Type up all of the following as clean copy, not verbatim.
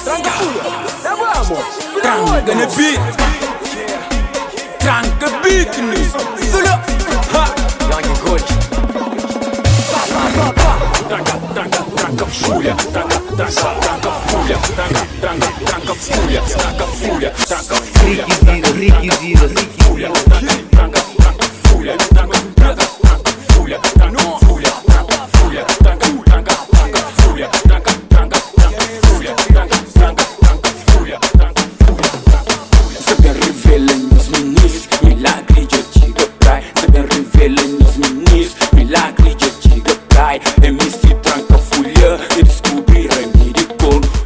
Tranca furia, vamos. Tranca na beat. Tranca beat nisso. Sula. Young Gold. Tranca furia. Tranca furia. Tranca furia. Tranca furia. Tranca furia. Ricky Zero. Furia. Tranca furia. Tranca furia. Tranca furia.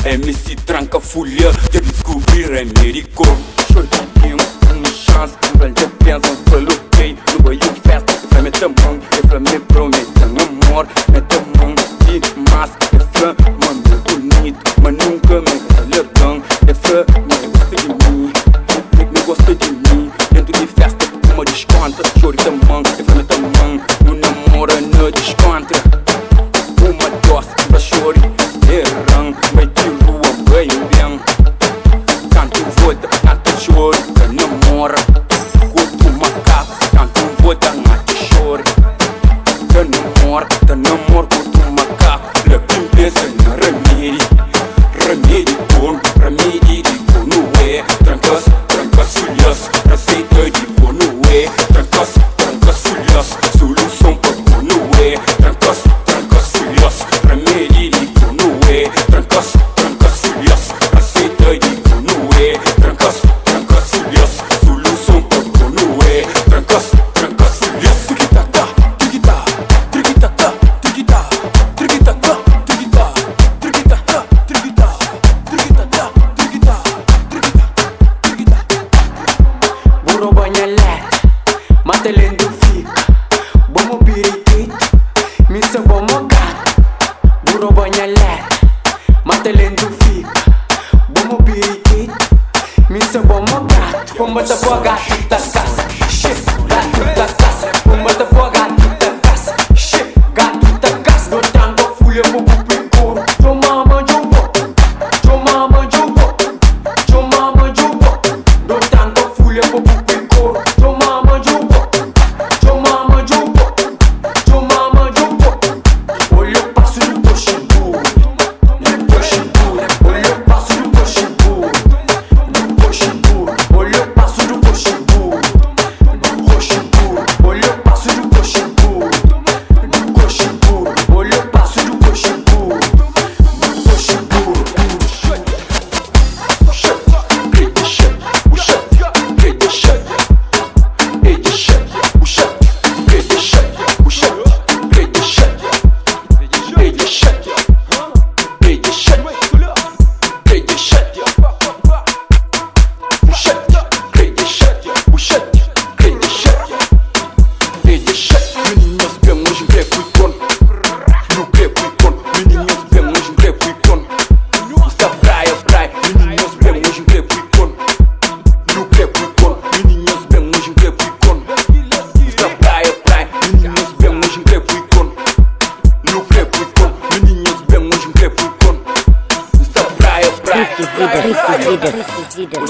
MC Tranca Folha, de descobrir é médico. Choro de tempo, uma chance, velho de pensa, falou ok. No banho de festa, vai meter a mão, vai me prometer amor, mete a mão de massa, é fã, mano, bonito, mas nunca me calhadão. É fã, mas gosta de mim, me gosta de mim. Dentro de festa, uma desconta, choro de mão, vai meter a mão, no namoro, no descontra. Uma dose pra chorar, errão, meio de rua, bem. Tanto volta, tanto choro, que namora. Curto macaco, tanto volta, tanto choro. Que namora, curto macaco. La princesa na remédio bom, remédio de bom, não é. Trancas, folhas, receita de bom, não é. Trancas, folhas, solução para bom, não é. Trancas, folhas, remédio de bom, não é. Trancas, folhas, receita de bom, não é. Trancas, folhas, solução para bom, não é. Trancas, folhas, tiki-taka, tiki-taka, tiki-taka, tiki-taka, tiki-taka, tiki-taka, tiki-taka, tiki-taka, tiki-taka, tiki-taka. Burro banhalet, matelendo fica. Bomo pirikit, missa bomo gat. Burro banhalet, matelendo fica. Bomo pirikit, missa bomo gat. Bomba da boa gatita casa, shit, gatita casa. Bomba da boa gatita casa, shit, gatita casa. No tango folha bobo picoro, jo mama jubo, jo mama jubo, jo mama jubo. No tango folha bobo picoro, jo mama jubo, jo mama jubo, jo mama jubo. Olho passo no coximbu, no coximbu. Olho passo no coximbu, no coximbu. Olho passo no coximbu, no coximbu. Olho passo no coximbu, no coximbu. Olho passo no coximbu, no coximbu.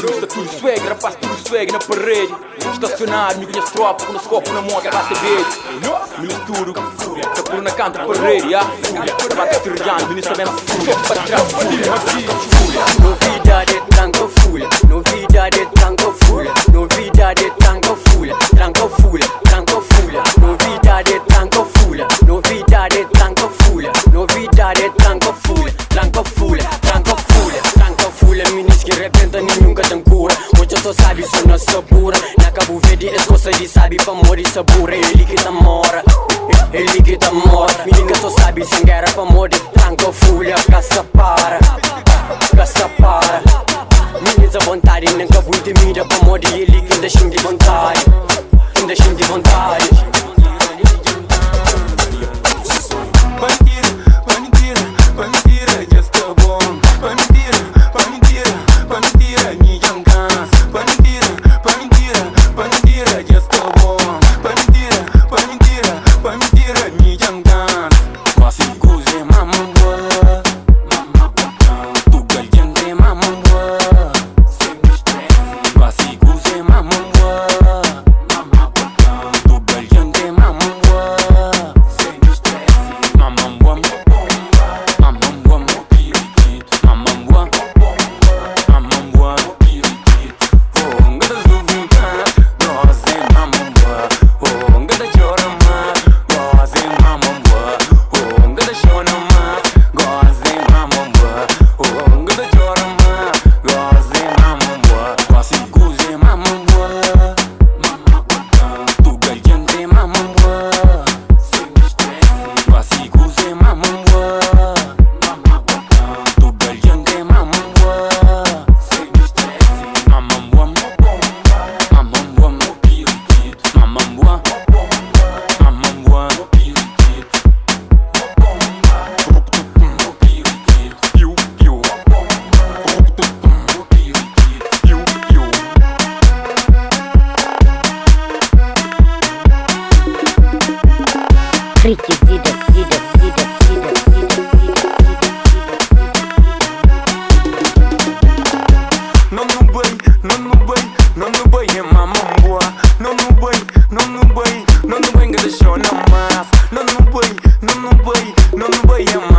Justa tudo swag, rapaz tudo swag na parede. Estacionado, me conhece tropa, com o copo na moto, bate verde. Me misturo, tá por na canta parede, ah. Bate tirando, ministro mesmo, só para trás. Novidade, tranca folha. Novidade, tranca folha. Novidade, tranca folha. Tranca folha, tranca folha. Novidade, tranca folha. Novidade, tranca folha. Novidade, tranca folha. Tranca folha, tranca folha. Tranca folha, ministro que arrebenta, nenhum que tem cura. Hoje eu só sabe, só não sabura. Na Cabo Verde, as coisas de sabe, pra morrer sabura. Ele que tá mora, ele que tá mora. Menina só sabe, sem guerra pra morrer. Tranca folha, caça para. Caça para. Meninas à vontade, nunca vou intimida pra morrer. Ele que deixa de vontade. Deixa de vontade. Mentira, já está bom. Mentira, me jangas. Mentira, já está bom. Mentira, me jangas. Quase coisa, mamãe boa. Tu galhante, mamãe. freaky, vida, vida, vida, vida, vida, vida. Não no bem, não no bem, não no bem é mamamboa. Não no bem, não no bem, não no bem que deixou na massa. Não no bem, não no bem, não no bem é mamamboa.